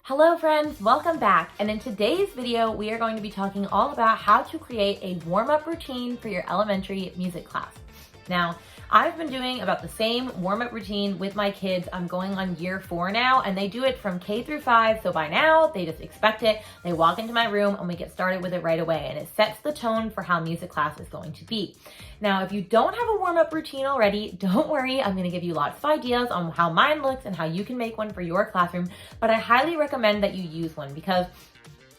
Hello friends, welcome back. And in today's video, we are going to be talking all about how to create a warm-up routine for your elementary music class. Now, I've been doing about the same warm-up routine with my kids. I'm going on year 4 now, and they do it from K through 5. So by now, they just expect it. They walk into my room and we get started with it right away. And it sets the tone for how music class is going to be. Now, if you don't have a warm-up routine already, don't worry. I'm gonna give you lots of ideas on how mine looks and how you can make one for your classroom. But I highly recommend that you use one because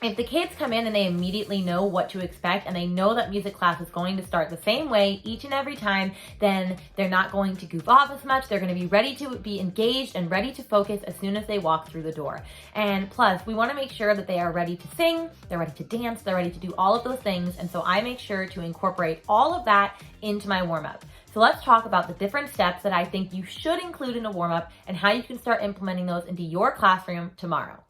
if the kids come in and they immediately know what to expect and they know that music class is going to start the same way each and every time, then they're not going to goof off as much. They're going to be ready to be engaged and ready to focus as soon as they walk through the door. And plus, we want to make sure that they are ready to sing, they're ready to dance, they're ready to do all of those things. And so I make sure to incorporate all of that into my warm-up. So let's talk about the different steps that I think you should include in a warm-up and how you can start implementing those into your classroom tomorrow.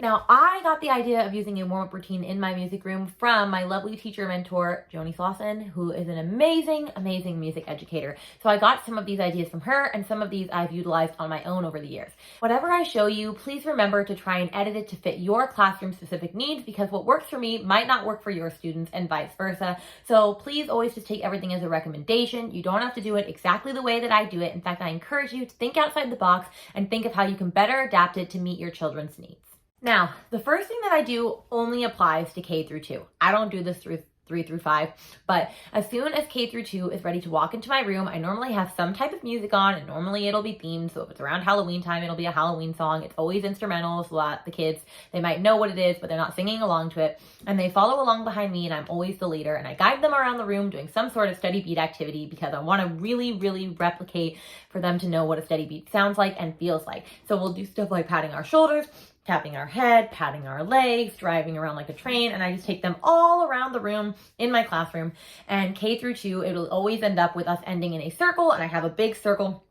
Now, I got the idea of using a warm-up routine in my music room from my lovely teacher mentor, Joni Slauson, who is an amazing, amazing music educator. So I got some of these ideas from her, and some of these I've utilized on my own over the years. Whatever I show you, please remember to try and edit it to fit your classroom-specific needs, because what works for me might not work for your students and vice versa. So please always just take everything as a recommendation. You don't have to do it exactly the way that I do it. In fact, I encourage you to think outside the box and think of how you can better adapt it to meet your children's needs. Now, the first thing that I do only applies to K through 2. I don't do this through 3 through 5, but as soon as K through 2 is ready to walk into my room, I normally have some type of music on, and normally it'll be themed. So if it's around Halloween time, it'll be a Halloween song. It's always instrumental, so that the kids, they might know what it is, but they're not singing along to it. And they follow along behind me, and I'm always the leader, and I guide them around the room doing some sort of steady beat activity because I want to really, really replicate for them to know what a steady beat sounds like and feels like. So we'll do stuff like patting our shoulders, tapping our head, patting our legs, driving around like a train, and I just take them all around the room in my classroom. And K through 2, it'll always end up with us ending in a circle, and I have a big circle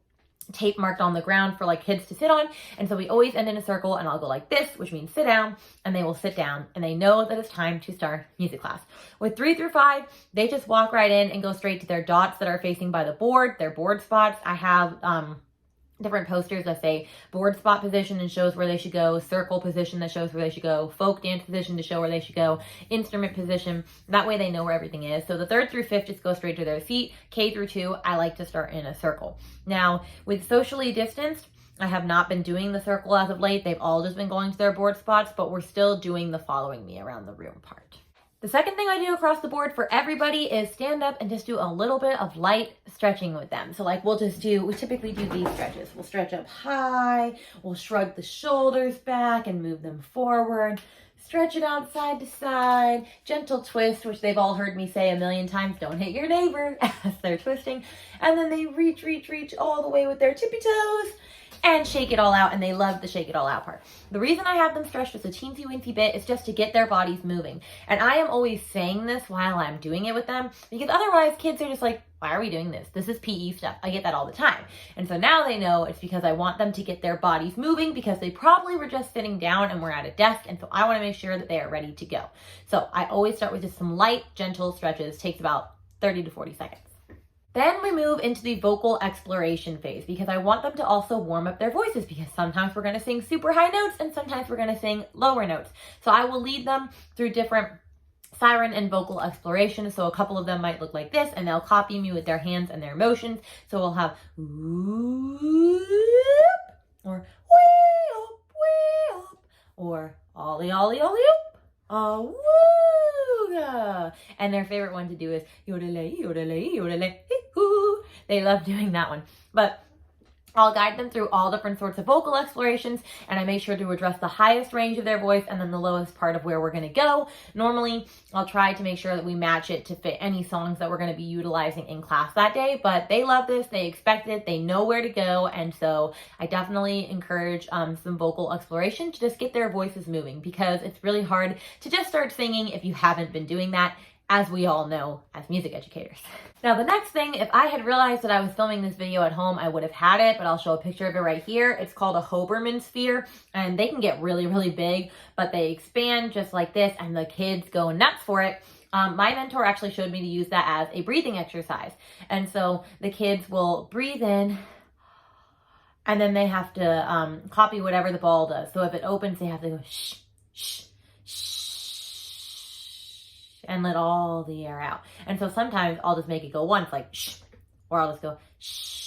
tape marked on the ground for like kids to sit on. And so we always end in a circle, and I'll go like this, which means sit down, and they will sit down, and they know that it's time to start music class. With 3 through 5, they just walk right in and go straight to their dots that are facing by the board, their board spots. I have, different posters that say board spot position and shows where they should go, circle position that shows where they should go, folk dance position to show where they should go, instrument position. That way they know where everything is. So the 3rd through 5th just go straight to their seat. K through 2, I like to start in a circle. Now, with socially distanced, I have not been doing the circle as of late. They've all just been going to their board spots, but we're still doing the following me around the room part. The second thing I do across the board for everybody is stand up and just do a little bit of light stretching with them. So like we typically do these stretches. We'll stretch up high, we'll shrug the shoulders back and move them forward, stretch it out side to side, gentle twist, which they've all heard me say a million times, don't hit your neighbor as they're twisting. And then they reach all the way with their tippy toes and shake it all out, and they love the shake it all out part. The reason I have them stretched just a teensy weensy bit is just to get their bodies moving. And I am always saying this while I'm doing it with them, because otherwise kids are just like, why are we doing this? This is PE stuff. I get that all the time. And so now they know it's because I want them to get their bodies moving, because they probably were just sitting down and we're at a desk. And so I want to make sure that they are ready to go. So I always start with just some light, gentle stretches. Takes about 30 to 40 seconds. Then we move into the vocal exploration phase, because I want them to also warm up their voices, because sometimes we're going to sing super high notes and sometimes we're going to sing lower notes. So I will lead them through different siren and vocal exploration. So a couple of them might look like this, and they'll copy me with their hands and their motions. So we'll have whoop, or way up, or ollie, ollie, ollie up, woo. And their favorite one to do is yodelay, yodelay, yodelay, hee-hoo. They love doing that one. But I'll guide them through all different sorts of vocal explorations, and I make sure to address the highest range of their voice and then the lowest part of where we're going to go. Normally, I'll try to make sure that we match it to fit any songs that we're going to be utilizing in class that day, but they love this, they expect it, they know where to go, and so I definitely encourage some vocal exploration to just get their voices moving, because it's really hard to just start singing if you haven't been doing that. as we all know as music educators. Now the next thing, if I had realized that I was filming this video at home, I would have had it, but I'll show a picture of it right here. It's called a Hoberman sphere, and they can get really, really big, but they expand just like this, and the kids go nuts for it. My mentor actually showed me to use that as a breathing exercise. And so the kids will breathe in, and then they have to copy whatever the ball does. So if it opens, they have to go shh, shh, and let all the air out. And so sometimes I'll just make it go once, like shh, or I'll just go shh.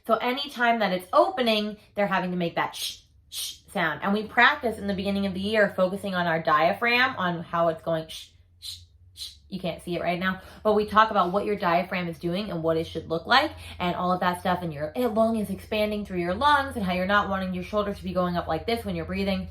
So anytime that it's opening, they're having to make that shh, shh sound. And we practice in the beginning of the year focusing on our diaphragm, on how it's going shh, shh, shh. You can't see it right now, but we talk about what your diaphragm is doing and what it should look like and all of that stuff. And your lung is expanding through your lungs, and how you're not wanting your shoulders to be going up like this when you're breathing.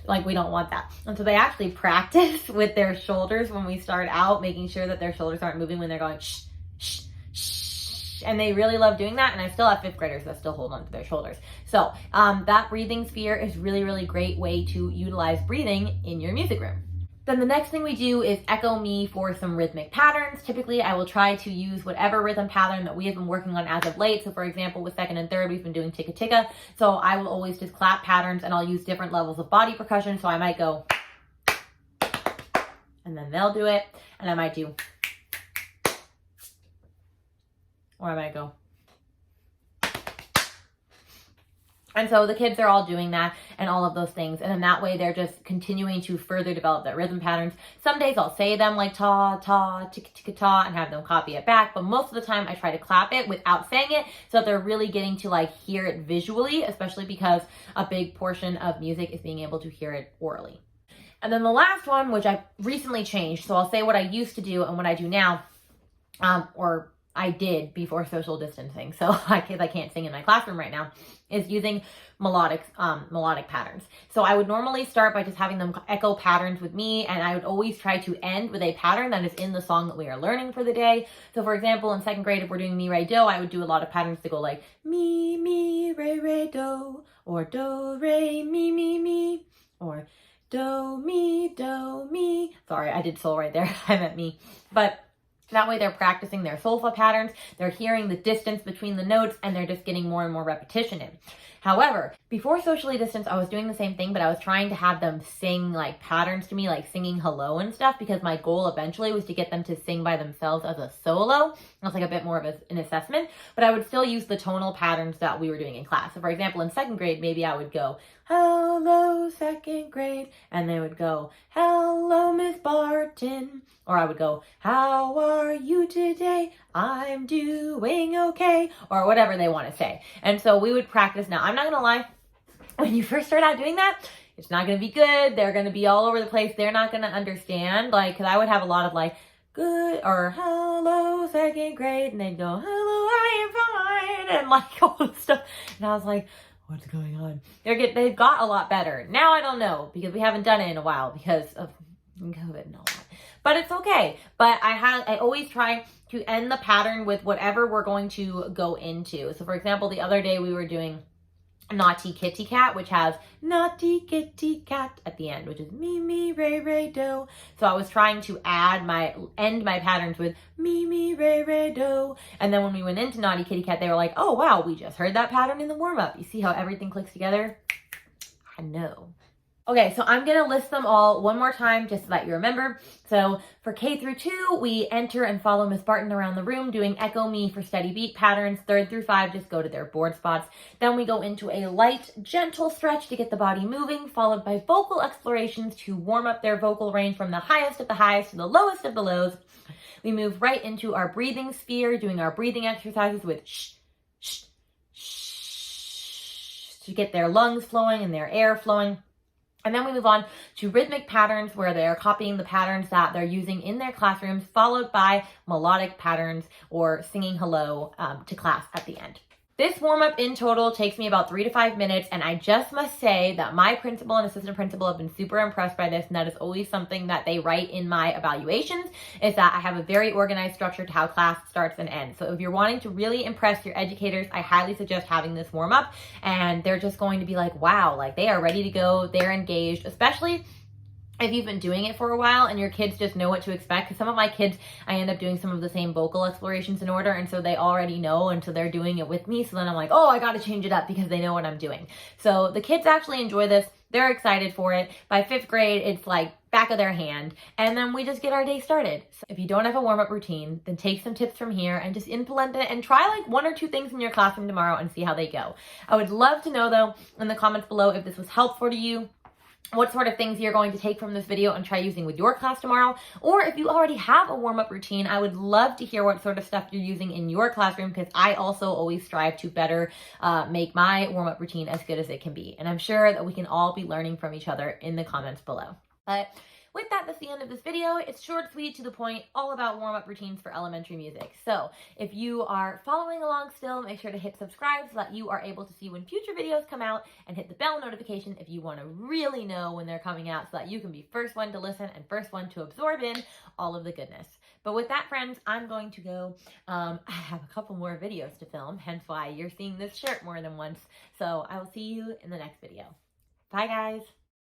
Like, we don't want that. And so they actually practice with their shoulders when we start out, making sure that their shoulders aren't moving when they're going shh, shh, shh. And they really love doing that. And I still have 5th graders that still hold on to their shoulders. So that breathing sphere is really, really great way to utilize breathing in your music room. Then the next thing we do is echo me for some rhythmic patterns. Typically, I will try to use whatever rhythm pattern that we have been working on as of late. So for example, with 2nd and 3rd, we've been doing ticka ticka. So I will always just clap patterns, and I'll use different levels of body percussion. So I might go, and then they'll do it. And I might do, or I might go. And so the kids are all doing that and all of those things. And then that way they're just continuing to further develop their rhythm patterns. Some days I'll say them like ta, ta, ticka, ticka, ta, and have them copy it back. But most of the time I try to clap it without saying it, so that they're really getting to like hear it visually, especially because a big portion of music is being able to hear it orally. And then the last one, which I recently changed. So I'll say what I used to do and what I do now, or I did before social distancing, so I can't sing in my classroom right now, is using melodic patterns. So I would normally start by just having them echo patterns with me, and I would always try to end with a pattern that is in the song that we are learning for the day. So for example, in 2nd grade, if we're doing mi, re, do, I would do a lot of patterns to go like mi, mi, re, do, or do, re, mi, or do, mi. Sorry, I did sol right there. I meant me. But that way they're practicing their solfa patterns, they're hearing the distance between the notes, and they're just getting more and more repetition in. However, before socially distanced, I was doing the same thing, but I was trying to have them sing like patterns to me, like singing hello and stuff, because my goal eventually was to get them to sing by themselves as a solo. That's like a bit more of an assessment, but I would still use the tonal patterns that we were doing in class. So for example, in 2nd grade, maybe I would go, hello, 2nd grade, and they would go, hello, Miss Barton. Or I would go, how are you today? I'm doing okay. Or whatever they want to say. And so we would practice. Now, I'm not going to lie. When you first start out doing that, it's not going to be good. They're going to be all over the place. They're not going to understand. Like, because I would have a lot of like, good, or hello, 2nd grade. And they'd go, hello, I am fine. And like all this stuff. And I was like, what's going on? They've got a lot better. Now I don't know, because we haven't done it in a while because of COVID and all that. But it's okay. But I always try to end the pattern with whatever we're going to go into. So for example, the other day we were doing Naughty Kitty Cat, which has Naughty Kitty Cat at the end, which is mi, re, do. So I was trying to end my patterns with mi, re, do. And then when we went into Naughty Kitty Cat, they were like, oh wow, we just heard that pattern in the warm-up. You see how everything clicks together? I know. Okay, so I'm going to list them all one more time just so that you remember. So for K through 2, we enter and follow Miss Barton around the room doing echo me for steady beat patterns. 3rd through 5 just go to their board spots. Then we go into a light, gentle stretch to get the body moving, followed by vocal explorations to warm up their vocal range from the highest of the highs to the lowest of the lows. We move right into our breathing sphere, doing our breathing exercises with shh, shh, shh, to get their lungs flowing and their air flowing. And then we move on to rhythmic patterns, where they're copying the patterns that they're using in their classrooms, followed by melodic patterns or singing hello to class at the end. This warm-up in total takes me about 3 to 5 minutes, and I just must say that my principal and assistant principal have been super impressed by this, and that is always something that they write in my evaluations, is that I have a very organized structure to how class starts and ends. So if you're wanting to really impress your educators, I highly suggest having this warm-up, and they're just going to be like, wow, like they are ready to go, they're engaged, especially if you've been doing it for a while and your kids just know what to expect, because some of my kids, I end up doing some of the same vocal explorations in order, and so they already know, and so they're doing it with me. So then I'm like, oh, I got to change it up because they know what I'm doing. So the kids actually enjoy this. They're excited for it. By 5th grade, it's like back of their hand, and then we just get our day started. So if you don't have a warm-up routine, then take some tips from here and just implement it and try like 1 or 2 things in your classroom tomorrow and see how they go. I would love to know though in the comments below if this was helpful to you, what sort of things you're going to take from this video and try using with your class tomorrow. Or if you already have a warm-up routine, I would love to hear what sort of stuff you're using in your classroom, because I also always strive to better make my warm-up routine as good as it can be. And I'm sure that we can all be learning from each other in the comments below. But with that, that's the end of this video. It's short, sweet, to the point, all about warm-up routines for elementary music. So if you are following along still, make sure to hit subscribe so that you are able to see when future videos come out, and hit the bell notification if you want to really know when they're coming out so that you can be first one to listen and first one to absorb in all of the goodness. But with that, friends, I'm going to go. I have a couple more videos to film, hence why you're seeing this shirt more than once. So I will see you in the next video. Bye, guys.